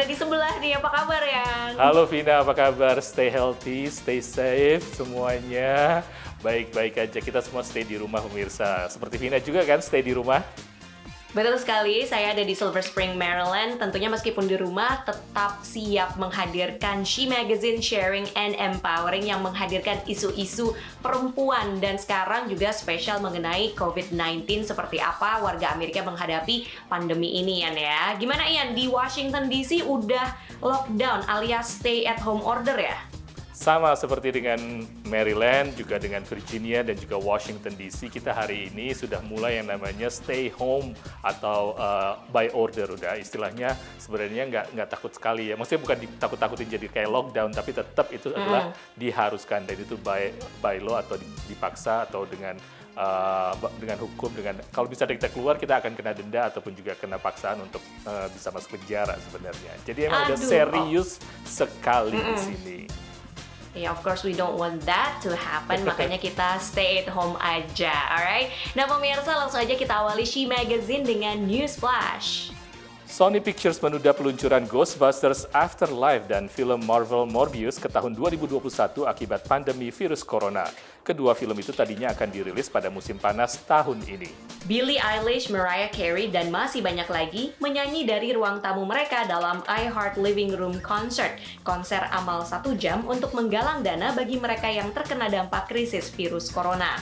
ada di sebelah nih, apa kabar Yang? Halo Vina, apa kabar? Stay healthy, stay safe semuanya. Baik-baik aja, kita semua stay di rumah pemirsa. Seperti Vina juga kan, stay di rumah? Betul sekali, saya ada di Silver Spring, Maryland. Tentunya meskipun di rumah, tetap siap menghadirkan She Magazine Sharing and Empowering yang menghadirkan isu-isu perempuan. Dan sekarang juga spesial mengenai COVID-19, seperti apa warga Amerika menghadapi pandemi ini ya. Gimana Ian, di Washington DC udah lockdown alias stay at home order ya? Sama seperti dengan Maryland, juga dengan Virginia, dan juga Washington DC, kita hari ini sudah mulai yang namanya stay home atau by order. Udah istilahnya sebenarnya nggak takut sekali ya. Maksudnya bukan takut-takutin jadi kayak lockdown, tapi tetap itu adalah diharuskan. Dan itu by law atau dipaksa atau dengan hukum, kalau bisa kita keluar kita akan kena denda ataupun juga kena paksaan untuk bisa masuk penjara sebenarnya. Jadi emang udah serius sekali di sini. Yeah, of course we don't want that to happen, makanya kita stay at home aja, alright? Nah pemirsa, langsung aja kita awali She Magazine dengan News Flash. Sony Pictures menunda peluncuran Ghostbusters Afterlife dan film Marvel Morbius ke tahun 2021 akibat pandemi virus corona. Kedua film itu tadinya akan dirilis pada musim panas tahun ini. Billie Eilish, Mariah Carey, dan masih banyak lagi menyanyi dari ruang tamu mereka dalam iHeart Living Room Concert. Konser amal 1 jam untuk menggalang dana bagi mereka yang terkena dampak krisis virus corona.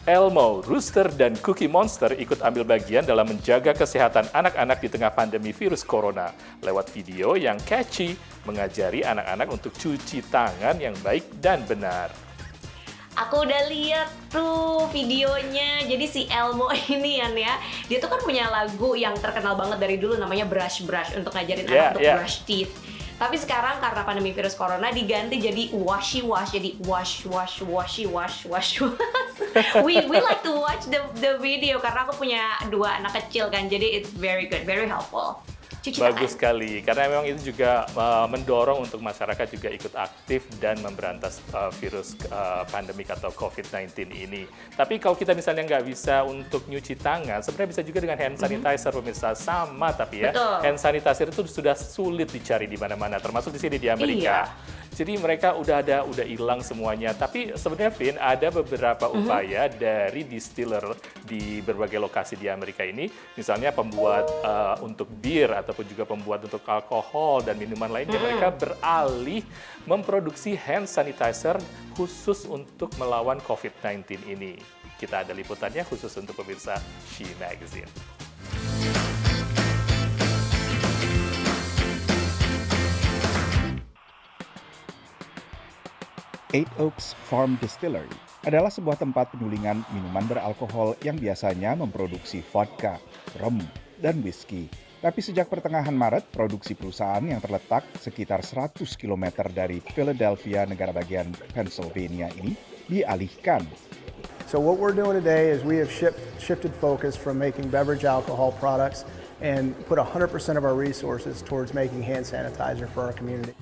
Elmo, Rooster, dan Cookie Monster ikut ambil bagian dalam menjaga kesehatan anak-anak di tengah pandemi virus corona. Lewat video yang catchy, mengajari anak-anak untuk cuci tangan yang baik dan benar. Aku udah lihat tuh videonya. Jadi si Elmo ini ya, dia tuh kan punya lagu yang terkenal banget dari dulu namanya Brush Brush untuk ngajarin anak untuk brush teeth. Tapi sekarang karena pandemi virus corona diganti jadi washy wash, jadi wash wash washy wash wash wash. We like to watch the video karena aku punya 2 anak kecil kan, jadi it's very good, very helpful. Bagus sekali, karena memang itu juga mendorong untuk masyarakat juga ikut aktif dan memberantas virus pandemik atau COVID-19 ini. Tapi kalau kita misalnya nggak bisa untuk nyuci tangan, sebenarnya bisa juga dengan hand sanitizer, pemirsa. Sama tapi ya, hand sanitizer itu sudah sulit dicari di mana-mana, termasuk di sini di Amerika. Iya. Jadi mereka udah hilang semuanya. Tapi sebenarnya Vin, ada beberapa upaya dari distiller di berbagai lokasi di Amerika ini, misalnya pembuat untuk bir ataupun juga pembuat untuk alkohol dan minuman lainnya, mereka beralih memproduksi hand sanitizer khusus untuk melawan COVID-19 ini. Kita ada liputannya khusus untuk pemirsa She Magazine. Eight Oaks Farm Distillery adalah sebuah tempat penyulingan minuman beralkohol yang biasanya memproduksi vodka, rum, dan whisky. Tapi sejak pertengahan Maret, produksi perusahaan yang terletak sekitar 100 km dari Philadelphia, negara bagian Pennsylvania ini, dialihkan. So what we're doing today is we have shifted focus from making beverage alcohol products and put 100% of our resources towards making hand sanitizer for our community.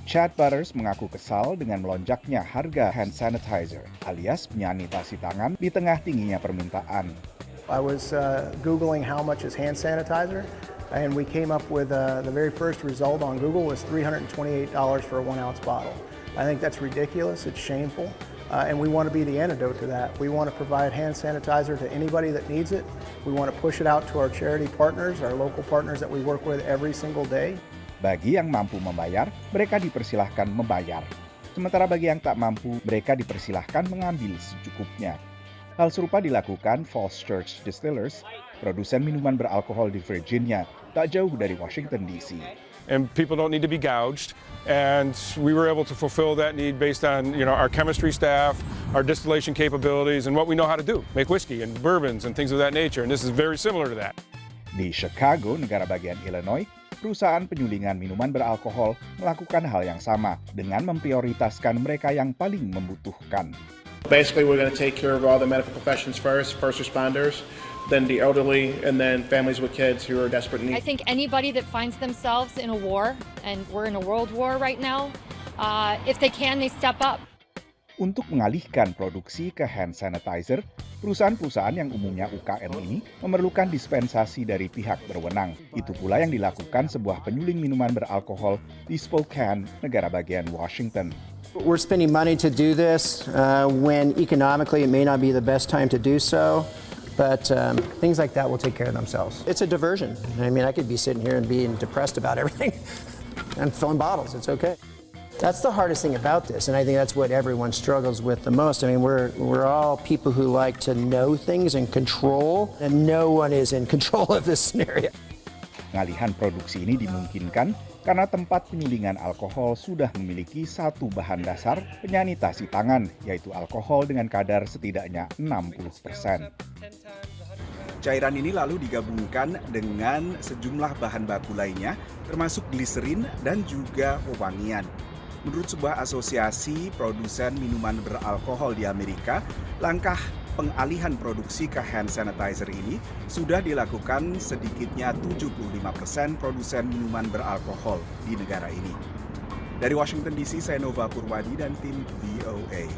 Chad Butters mengaku kesal dengan melonjaknya harga hand sanitizer alias penyanitasi tangan di tengah tingginya permintaan. I was Googling how much is hand sanitizer, and we came up with the very first result on Google was $328 for a 1-ounce bottle. I think that's ridiculous, it's shameful, and we want to be the antidote to that. We want to provide hand sanitizer to anybody that needs it. We want to push it out to our charity partners, our local partners that we work with every single day. Bagi yang mampu membayar, mereka dipersilahkan membayar. Sementara bagi yang tak mampu, mereka dipersilahkan mengambil secukupnya. Hal serupa dilakukan Falls Church Distillers, produsen minuman beralkohol di Virginia, tak jauh dari Washington DC. And people don't need to be gouged. And we were able to fulfill that need based on, our chemistry staff, our distillation capabilities, and what we know how to do, make whiskey and bourbons and things of that nature. And this is very similar to that. Di Chicago, negara bagian Illinois, perusahaan penyulingan minuman beralkohol melakukan hal yang sama dengan memprioritaskan mereka yang paling membutuhkan. Basically, we're going to take care of all the medical professions first responders, then the elderly, and then families with kids who are desperate in need. I think anybody that finds themselves in a war, and we're in a world war right now, if they can, they step up. Untuk mengalihkan produksi ke hand sanitizer, perusahaan-perusahaan yang umumnya UKM ini memerlukan dispensasi dari pihak berwenang. Itu pula yang dilakukan sebuah penyuling minuman beralkohol di Spokane, negara bagian Washington. We're spending money to do this when economically it may not be the best time to do so, but things like that will take care of themselves. It's a diversion. I mean, I could be sitting here and being depressed about everything and filling bottles. It's okay. That's the hardest thing about this, and I think that's what everyone struggles with the most. I mean, we're all people who like to know things and control, and no one is in control of this scenario. Pengalihan produksi ini dimungkinkan karena tempat penyulingan alkohol sudah memiliki satu bahan dasar penyanitasi tangan, yaitu alkohol dengan kadar setidaknya 60%. Cairan ini lalu digabungkan dengan sejumlah bahan baku lainnya, termasuk gliserin dan juga pewangian. Menurut sebuah asosiasi produsen minuman beralkohol di Amerika, langkah pengalihan produksi ke hand sanitizer ini sudah dilakukan sedikitnya 75% produsen minuman beralkohol di negara ini. Dari Washington DC, saya Nova Purwadi dan tim VOA.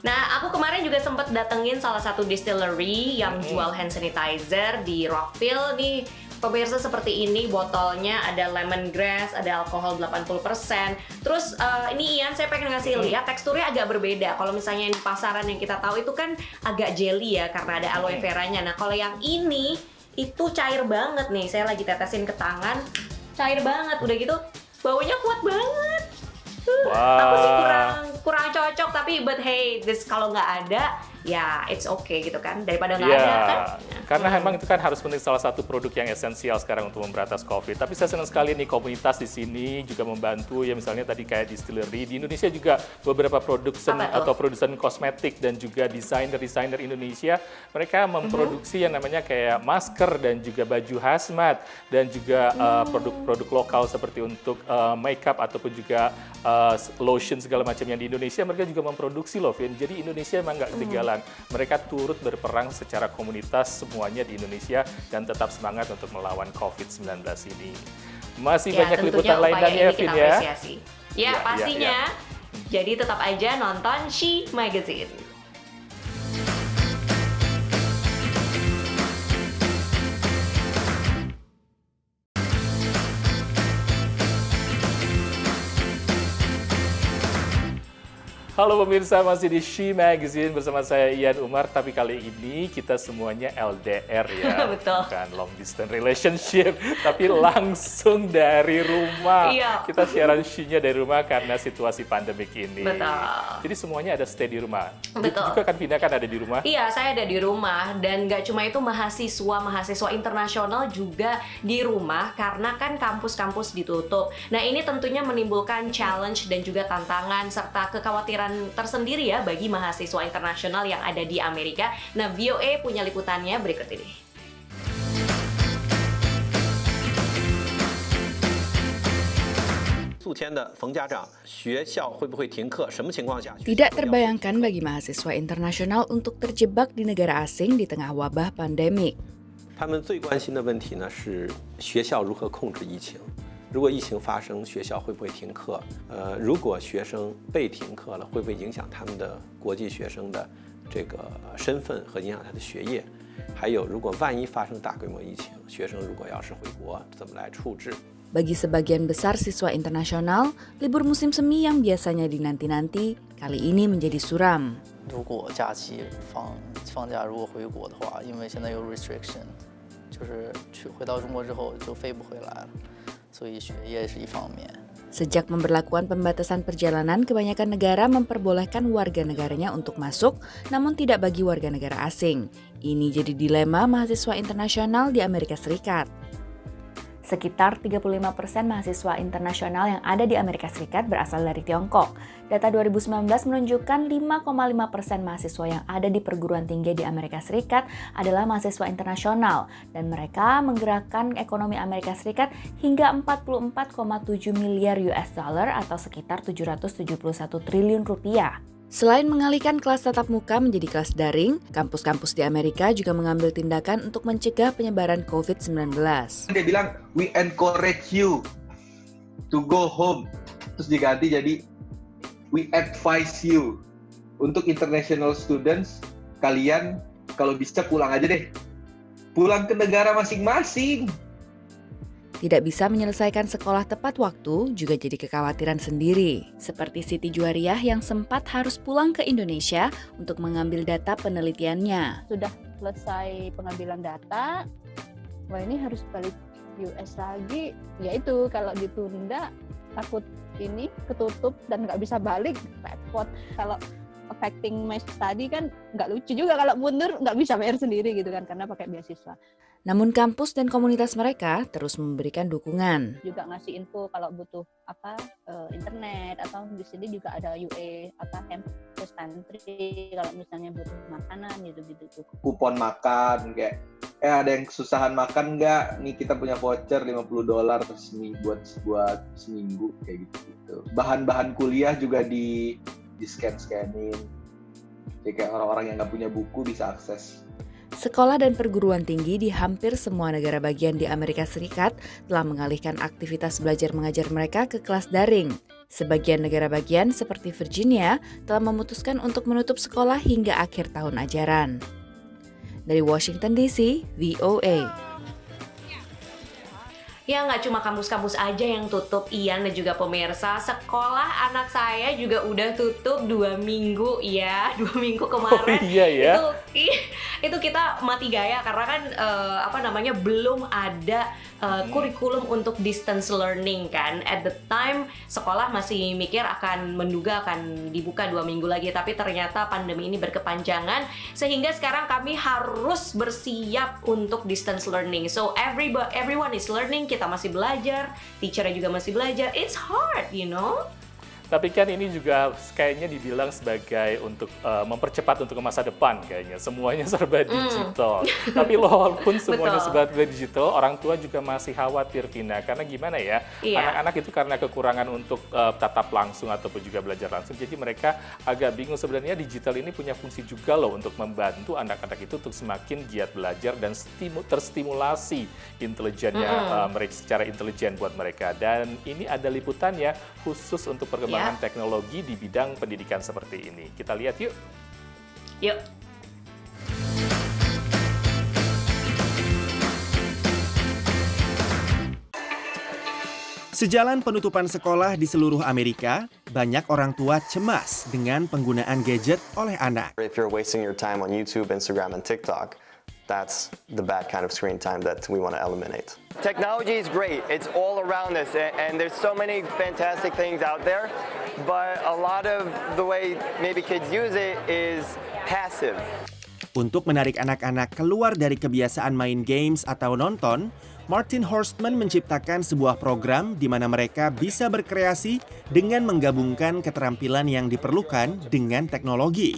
Nah, aku kemarin juga sempat datengin salah satu distillery yang jual hand sanitizer di Rockville nih. Pemirsa seperti ini, botolnya ada lemongrass, ada alkohol 80%. Terus ini Ian, saya pengen ngasih lihat teksturnya agak berbeda. Kalau misalnya di pasaran yang kita tahu itu kan agak jelly ya karena ada aloe veranya. Nah, kalau yang ini itu cair banget nih. Saya lagi tetesin ke tangan, cair banget. Udah gitu baunya kuat banget. Aku sih kurang cocok, tapi but hey, this kalau nggak ada ya it's okay gitu kan, daripada nggak ada kan. Karena memang itu kan harus menjadi salah satu produk yang esensial sekarang untuk memberantas COVID. Tapi saya senang sekali nih komunitas di sini juga membantu ya, misalnya tadi kayak distillery di Indonesia juga beberapa produsen atau produsen kosmetik dan juga desainer Indonesia, mereka memproduksi yang namanya kayak masker dan juga baju hazmat dan juga produk-produk lokal seperti untuk makeup ataupun juga lotion segala macam yang di Indonesia mereka juga memproduksi loh, Vin. Jadi Indonesia memang nggak ketinggalan. Mereka turut berperang secara komunitas semuanya di Indonesia dan tetap semangat untuk melawan COVID-19 ini. Masih banyak liputan lain dan ya, Vin ya. Ya, pastinya. Jadi tetap aja nonton She Magazine. Halo pemirsa, masih di She Magazine bersama saya Ian Umar, tapi kali ini kita semuanya LDR ya. Betul. Bukan long distance relationship, tapi langsung dari rumah. Iya. Kita siaran She-nya dari rumah karena situasi pandemik ini. Betul. Jadi semuanya ada stay di rumah. Betul. Juga kan Vina kan ada di rumah? Iya, saya ada di rumah, dan nggak cuma itu, mahasiswa internasional juga di rumah karena kan kampus-kampus ditutup. Nah, ini tentunya menimbulkan challenge dan juga tantangan serta kekhawatiran tersendiri ya bagi mahasiswa internasional yang ada di Amerika. Nah, VOA punya liputannya berikut ini. Tidak terbayangkan bagi mahasiswa internasional untuk terjebak di negara asing di tengah wabah pandemik. 他们最关心的问题呢是学校如何控制疫情。如果疫情发生，学校会不会停课？如果学生被停课了，会不会影响他们的国际学生的这个身份和影响他的学业？还有，如果万一发生大规模疫情，学生如果要是回国，怎么来处置？ Bagi sebagian besar siswa internasional, libur musim semi yang biasanya dinanti-nanti kali ini menjadi suram. 如果假期放假，如果回国的话，因为现在有 restriction， 就是回到中国之后就飞不回来了，所以学业是一方面。 Sejak memberlakukan pembatasan perjalanan, kebanyakan negara memperbolehkan warga negaranya untuk masuk, namun tidak bagi warga negara asing. Ini jadi dilema mahasiswa internasional di Amerika Serikat. Sekitar 35% mahasiswa internasional yang ada di Amerika Serikat berasal dari Tiongkok. Data 2019 menunjukkan 5,5% mahasiswa yang ada di perguruan tinggi di Amerika Serikat adalah mahasiswa internasional, dan mereka menggerakkan ekonomi Amerika Serikat hingga 44,7 miliar US dollar atau sekitar 771 triliun rupiah. Selain mengalihkan kelas tatap muka menjadi kelas daring, kampus-kampus di Amerika juga mengambil tindakan untuk mencegah penyebaran COVID-19. Dia bilang, we encourage you to go home. Terus diganti jadi, we advise you untuk international students, kalian kalau bisa pulang aja deh. Pulang ke negara masing-masing. Tidak bisa menyelesaikan sekolah tepat waktu juga jadi kekhawatiran sendiri. Seperti Siti Juwariah yang sempat harus pulang ke Indonesia untuk mengambil data penelitiannya. Sudah selesai pengambilan data, wah ini harus balik US lagi. Ya itu kalau ditunda takut ini ketutup dan nggak bisa balik, repot. Kalau affecting my study kan nggak lucu juga kalau mundur nggak bisa bayar sendiri gitu kan karena pakai beasiswa. Namun kampus dan komunitas mereka terus memberikan dukungan. Juga ngasih info kalau butuh internet atau di sini juga ada UA campus pantry kalau misalnya butuh makanan gitu. Kupon makan kayak ada yang kesusahan makan nggak? Nih kita punya voucher $50 buat seminggu kayak gitu. Bahan-bahan kuliah juga di scan-scanin. Jadi kayak orang-orang yang nggak punya buku bisa akses. Sekolah dan perguruan tinggi di hampir semua negara bagian di Amerika Serikat telah mengalihkan aktivitas belajar mengajar mereka ke kelas daring. Sebagian negara bagian seperti Virginia telah memutuskan untuk menutup sekolah hingga akhir tahun ajaran. Dari Washington DC, VOA. Ya nggak cuma kampus-kampus aja yang tutup, Ian dan juga pemirsa. Sekolah anak saya juga udah tutup 2 minggu ya, 2 minggu kemarin. Oh iya ya. Itu kita mati gaya karena kan belum ada kurikulum untuk distance learning kan. At the time sekolah masih mikir menduga akan dibuka 2 minggu lagi, tapi ternyata pandemi ini berkepanjangan sehingga sekarang kami harus bersiap untuk distance learning. So everyone is learning. Kita masih belajar, teachernya juga masih belajar. It's hard, you know. Tapi kan ini juga kayaknya dibilang sebagai untuk mempercepat untuk ke masa depan kayaknya. Semuanya serba digital. Tapi walaupun semuanya serba digital, orang tua juga masih khawatir, Vina. Karena gimana ya, anak-anak itu karena kekurangan untuk tatap langsung ataupun juga belajar langsung. Jadi mereka agak bingung sebenarnya digital ini punya fungsi juga loh untuk membantu anak-anak itu untuk semakin giat belajar dan terstimulasi intelijennya mereka secara intelijen buat mereka. Dan ini ada liputannya khusus untuk perkembangan teknologi di bidang pendidikan seperti ini. Kita lihat yuk. Yuk. Sejalan penutupan sekolah di seluruh Amerika, banyak orang tua cemas dengan penggunaan gadget oleh anak. If you're wasting your time on YouTube, Instagram, and TikTok, that's the bad kind of screen time that we want to eliminate. Technology is great. It's all around us, and there's so many fantastic things out there, but a lot of the way maybe kids use it is passive. Untuk menarik anak-anak keluar dari kebiasaan main games atau nonton, Martin Horstman menciptakan sebuah program di mana mereka bisa berkreasi dengan menggabungkan keterampilan yang diperlukan dengan teknologi.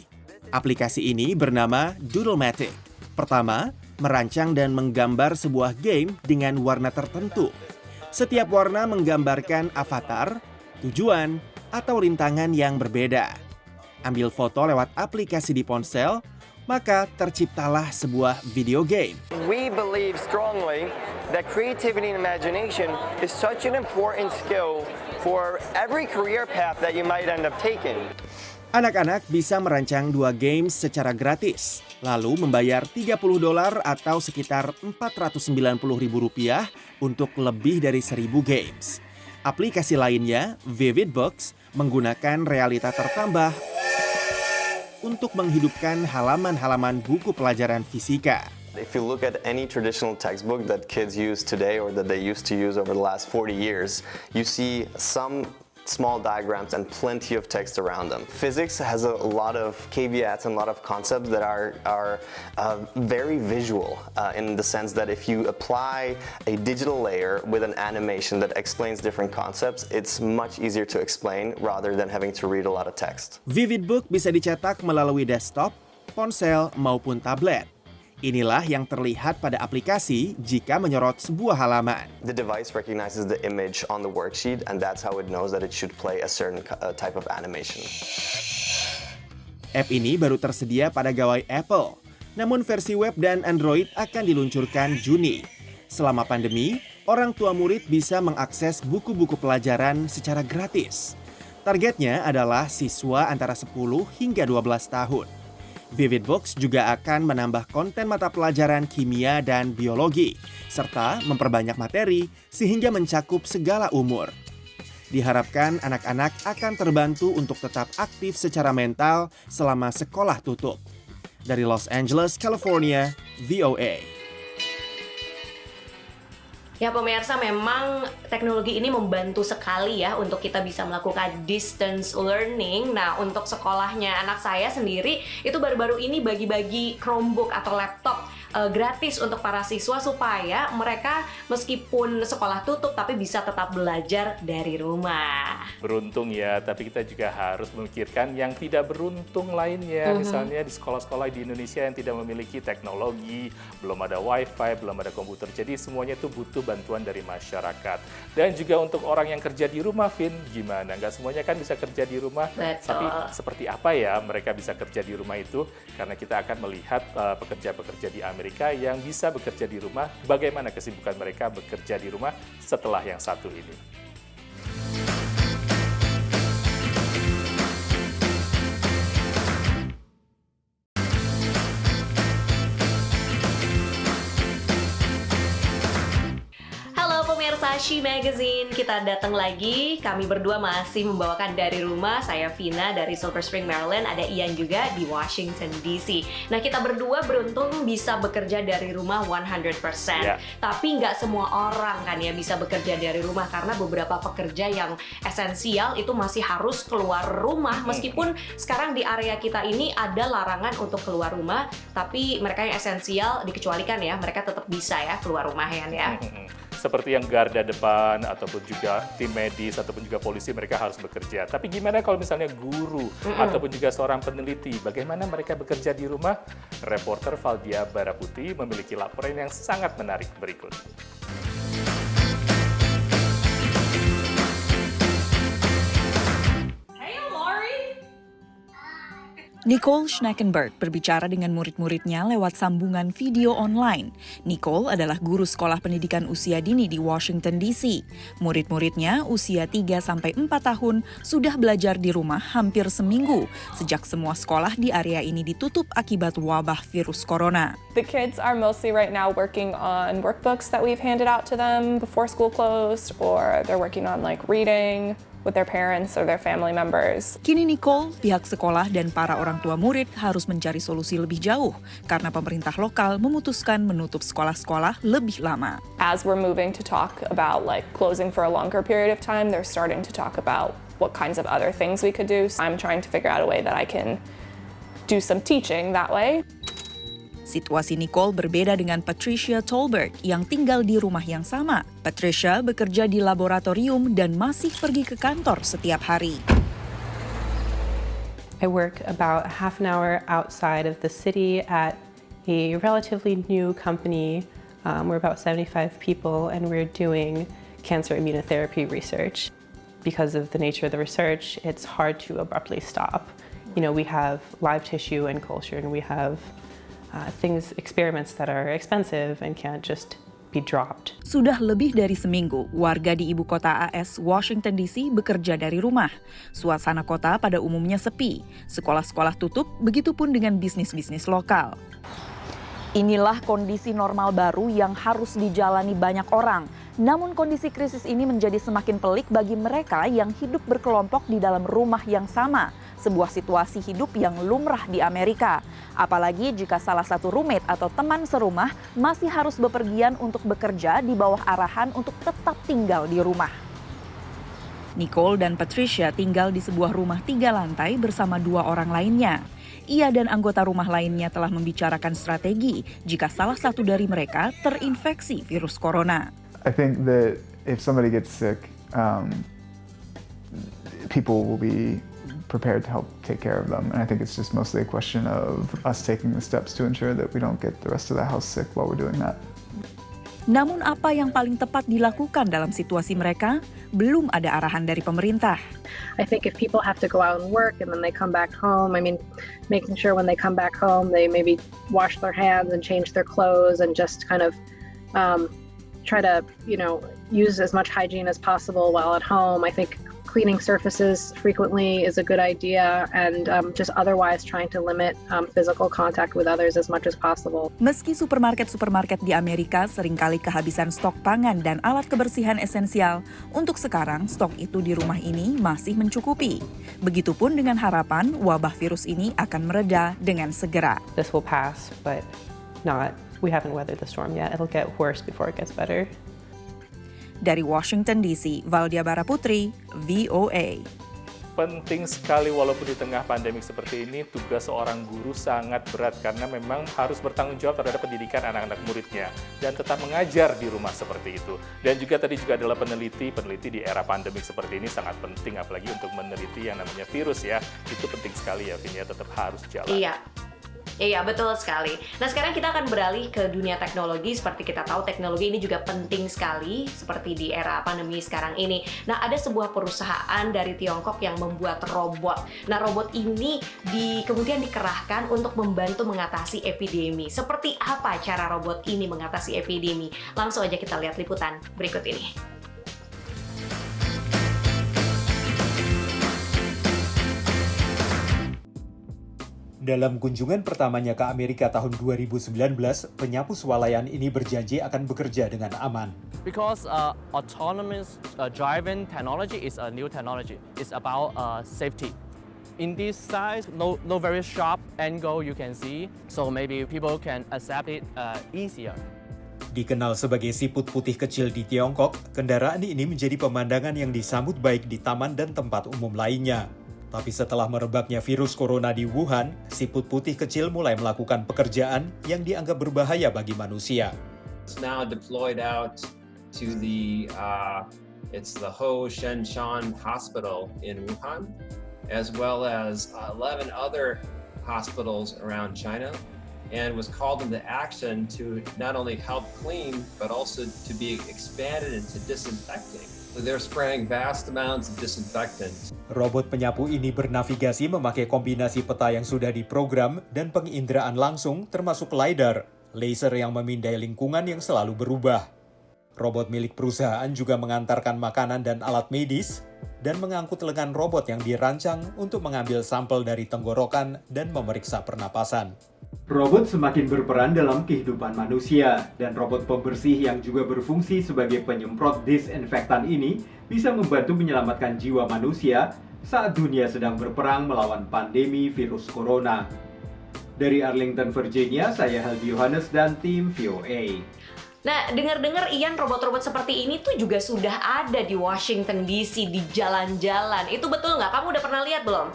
Aplikasi ini bernama Doodlematic. Pertama, merancang dan menggambar sebuah game dengan warna tertentu. Setiap warna menggambarkan avatar, tujuan, atau rintangan yang berbeda. Ambil foto lewat aplikasi di ponsel, maka terciptalah sebuah video game. We believe strongly that creativity and imagination is such an important skill for every career path that you might end up taking. Anak-anak bisa merancang 2 games secara gratis, lalu membayar $30 atau sekitar Rp490.000 untuk lebih dari 1.000 games. Aplikasi lainnya, Vivid Books, menggunakan realita tertambah untuk menghidupkan halaman-halaman buku pelajaran fisika. If you look at any traditional textbook that kids use today or that they used to use over the last 40 years, you see some small diagrams and plenty of text around them. Physics has a lot of caveats and a lot of concepts that are very visual in the sense that if you apply a digital layer with an animation that explains different concepts, it's much easier to explain rather than having to read a lot of text. Vivid Book bisa dicetak melalui desktop, ponsel, maupun tablet. Inilah yang terlihat pada aplikasi jika menyorot sebuah halaman. The device recognizes the image on the worksheet and that's how it knows that it should play a certain type of animation. App ini baru tersedia pada gawai Apple, namun versi web dan Android akan diluncurkan Juni. Selama pandemi, orang tua murid bisa mengakses buku-buku pelajaran secara gratis. Targetnya adalah siswa antara 10 hingga 12 tahun. Vividbooks juga akan menambah konten mata pelajaran kimia dan biologi, serta memperbanyak materi sehingga mencakup segala umur. Diharapkan anak-anak akan terbantu untuk tetap aktif secara mental selama sekolah tutup. Dari Los Angeles, California, VOA. Ya pemirsa, memang teknologi ini membantu sekali ya untuk kita bisa melakukan distance learning. Nah, untuk sekolahnya anak saya sendiri itu baru-baru ini bagi-bagi Chromebook atau laptop gratis untuk para siswa supaya mereka meskipun sekolah tutup tapi bisa tetap belajar dari rumah. Beruntung ya, tapi kita juga harus memikirkan yang tidak beruntung lainnya. Misalnya di sekolah-sekolah di Indonesia yang tidak memiliki teknologi, belum ada wifi, belum ada komputer. Jadi semuanya itu butuh bantuan dari masyarakat. Dan juga untuk orang yang kerja di rumah, Vin, gimana? Nggak semuanya kan bisa kerja di rumah. Betul. Tapi seperti apa ya mereka bisa kerja di rumah itu? Karena kita akan melihat pekerja-pekerja di Amerika yang bisa bekerja di rumah, bagaimana kesibukan mereka bekerja di rumah setelah yang satu ini. She Magazine, kita datang lagi. Kami berdua masih membawakan dari rumah. Saya Vina dari Silver Spring, Maryland. Ada Ian juga di Washington DC. Nah, kita berdua beruntung bisa bekerja dari rumah 100%. Tapi nggak semua orang kan ya bisa bekerja dari rumah, karena beberapa pekerja yang esensial itu masih harus keluar rumah. Meskipun sekarang di area kita ini ada larangan untuk keluar rumah, tapi mereka yang esensial dikecualikan ya. Mereka tetap bisa ya keluar rumah ya. Seperti yang garda depan, ataupun juga tim medis, ataupun juga polisi, mereka harus bekerja. Tapi gimana kalau misalnya guru, ataupun juga seorang peneliti, bagaimana mereka bekerja di rumah? Reporter Valdia Baraputi memiliki laporan yang sangat menarik berikut. Nicole Schneckenberg berbicara dengan murid-muridnya lewat sambungan video online. Nicole adalah guru sekolah pendidikan usia dini di Washington DC. Murid-muridnya usia 3-4 tahun sudah belajar di rumah hampir seminggu sejak semua sekolah di area ini ditutup akibat wabah virus corona. The kids are mostly right now working on workbooks that we've handed out to them before school closed, or they're working on like reading with their parents or their family members. Kini Nicole, pihak sekolah dan para orang tua murid harus mencari solusi lebih jauh karena pemerintah lokal memutuskan menutup sekolah-sekolah lebih lama. As we're moving to talk about like closing for a longer period of time, they're starting to talk about what kinds of other things we could do. So I'm trying to figure out a way that I can do some teaching that way. Situasi Nicole berbeda dengan Patricia Tolbert yang tinggal di rumah yang sama. Patricia bekerja di laboratorium dan masih pergi ke kantor setiap hari. I work about half an hour outside of the city at a relatively new company. We're about 75 people and we're doing cancer immunotherapy research. Because of the nature of the research, it's hard to abruptly stop. You know, we have live tissue and culture, and we have experiments that are expensive and can't just be dropped. Sudah lebih dari seminggu, warga di ibu kota AS Washington DC bekerja dari rumah. Suasana kota pada umumnya sepi, sekolah-sekolah tutup, begitupun dengan bisnis-bisnis lokal. Inilah kondisi normal baru yang harus dijalani banyak orang. Namun kondisi krisis ini menjadi semakin pelik bagi mereka yang hidup berkelompok di dalam rumah yang sama. Sebuah situasi hidup yang lumrah di Amerika. Apalagi jika salah satu roommate atau teman serumah masih harus bepergian untuk bekerja di bawah arahan untuk tetap tinggal di rumah. Nicole dan Patricia tinggal di sebuah rumah 3 lantai bersama 2 orang lainnya. Ia dan anggota rumah lainnya telah membicarakan strategi jika salah satu dari mereka terinfeksi virus corona. I think that if somebody gets sick, people will be prepared to help take care of them. And I think it's just mostly a question of us taking the steps to ensure that we don't get the rest of the house sick while we're doing that. Namun apa yang paling tepat dilakukan dalam situasi mereka? Belum ada arahan dari pemerintah. I think if people have to go out and work and then they come back home, I mean, making sure when they come back home, they maybe wash their hands and change their clothes and just kind of try to, use as much hygiene as possible while at home. I think cleaning surfaces frequently is a good idea, and just otherwise trying to limit physical contact with others as much as possible. Meski supermarket di Amerika seringkali kehabisan stok pangan dan alat kebersihan esensial, untuk sekarang stok itu di rumah ini masih mencukupi. Begitupun dengan harapan wabah virus ini akan mereda dengan segera. This will pass, but we haven't weathered the storm yet. It'll get worse before it gets better. Dari Washington DC, Valdia Baraputri, VOA. Penting sekali walaupun di tengah pandemik seperti ini, tugas seorang guru sangat berat karena memang harus bertanggung jawab terhadap pendidikan anak-anak muridnya dan tetap mengajar di rumah seperti itu. Dan juga tadi juga adalah peneliti di era pandemik seperti ini sangat penting, apalagi untuk meneliti yang namanya virus ya. Itu penting sekali ya, Vin, ya, tetap harus jalan. Iya, betul sekali. Nah, sekarang kita akan beralih ke dunia teknologi. Seperti kita tahu, teknologi ini juga penting sekali, seperti di era pandemi sekarang ini. Nah, ada sebuah perusahaan dari Tiongkok yang membuat robot. Nah, robot ini kemudian dikerahkan untuk membantu mengatasi epidemi. Seperti apa cara robot ini mengatasi epidemi? Langsung aja kita lihat liputan berikut ini. Dalam kunjungan pertamanya ke Amerika tahun 2019, penyapu swalayan ini berjanji akan bekerja dengan aman. Because autonomous driving technology is a new technology. It's about safety. In this size, no very sharp angle you can see, so maybe people can accept it easier. Dikenal sebagai siput putih kecil di Tiongkok, kendaraan ini menjadi pemandangan yang disambut baik di taman dan tempat umum lainnya. Tapi setelah merebaknya virus corona di Wuhan, siput putih kecil mulai melakukan pekerjaan yang dianggap berbahaya bagi manusia. It's now deployed out to the Ho Shenshan Hospital in Wuhan, as well as 11 other hospitals around China, and was called into action to not only help clean, but also to be expanded into disinfecting. They're spraying vast amounts of disinfectant. Robot penyapu ini bernavigasi memakai kombinasi peta yang sudah diprogram dan penginderaan langsung termasuk LiDAR, laser yang memindai lingkungan yang selalu berubah. Robot milik perusahaan juga mengantarkan makanan dan alat medis dan mengangkut lengan robot yang dirancang untuk mengambil sampel dari tenggorokan dan memeriksa pernapasan. Robot semakin berperan dalam kehidupan manusia, dan robot pembersih yang juga berfungsi sebagai penyemprot disinfektan ini bisa membantu menyelamatkan jiwa manusia saat dunia sedang berperang melawan pandemi virus corona. Dari Arlington, Virginia, saya Helgi Yohanes dan tim VOA. Nah, dengar-dengar Ian, robot-robot seperti ini tuh juga sudah ada di Washington DC, di jalan-jalan. Itu betul nggak? Kamu udah pernah lihat belum?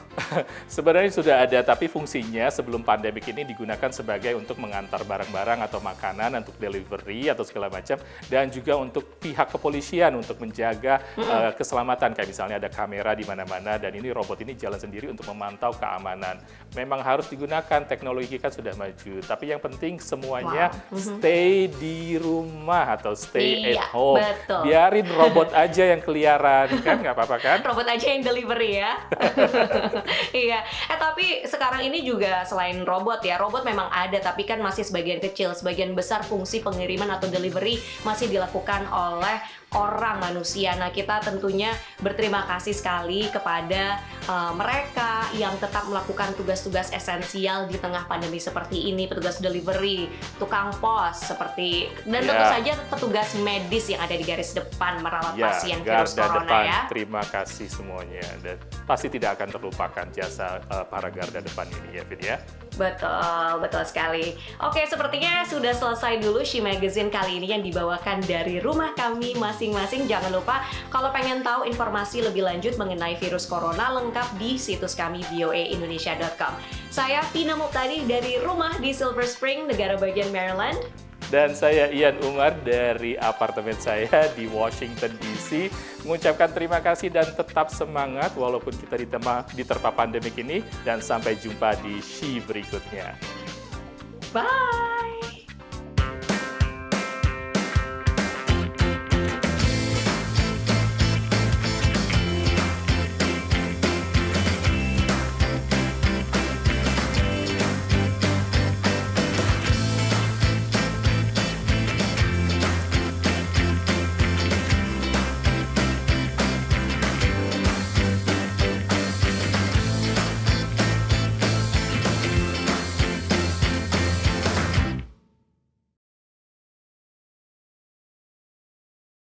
Sebenarnya sudah ada, tapi fungsinya sebelum pandemik ini digunakan sebagai untuk mengantar barang-barang atau makanan untuk delivery atau segala macam, dan juga untuk pihak kepolisian untuk menjaga keselamatan. Kayak misalnya ada kamera di mana-mana, dan ini robot ini jalan sendiri untuk memantau keamanan. Memang harus digunakan, teknologi kan sudah maju. Tapi yang penting semuanya stay di rumah atau stay at home. Betul. Biarin robot aja yang keliaran, kan nggak apa-apa kan? Robot aja yang delivery ya. Iya. Tapi sekarang ini juga selain robot ya, robot memang ada, tapi kan masih sebagian kecil. Sebagian besar fungsi pengiriman atau delivery masih dilakukan oleh orang, manusia. Nah, kita tentunya berterima kasih sekali kepada mereka yang tetap melakukan tugas-tugas esensial di tengah pandemi seperti ini, petugas delivery, tukang pos seperti, dan tentu saja petugas medis yang ada di garis depan merawat pasien virus corona depan. ya. Terima kasih semuanya, dan pasti tidak akan terlupakan jasa para garda depan ini ya, Fit ya. Betul, betul sekali. Oke, sepertinya sudah selesai dulu She Magazine kali ini yang dibawakan dari rumah kami masing-masing. Jangan lupa kalau pengen tahu informasi lebih lanjut mengenai virus corona, lengkap di situs kami voaindonesia.com. Saya Vina Muqtadi dari rumah di Silver Spring, negara bagian Maryland. Dan saya Ian Umar dari apartemen saya di Washington DC mengucapkan terima kasih dan tetap semangat walaupun kita diterpa pandemik ini, dan sampai jumpa di She berikutnya. Bye!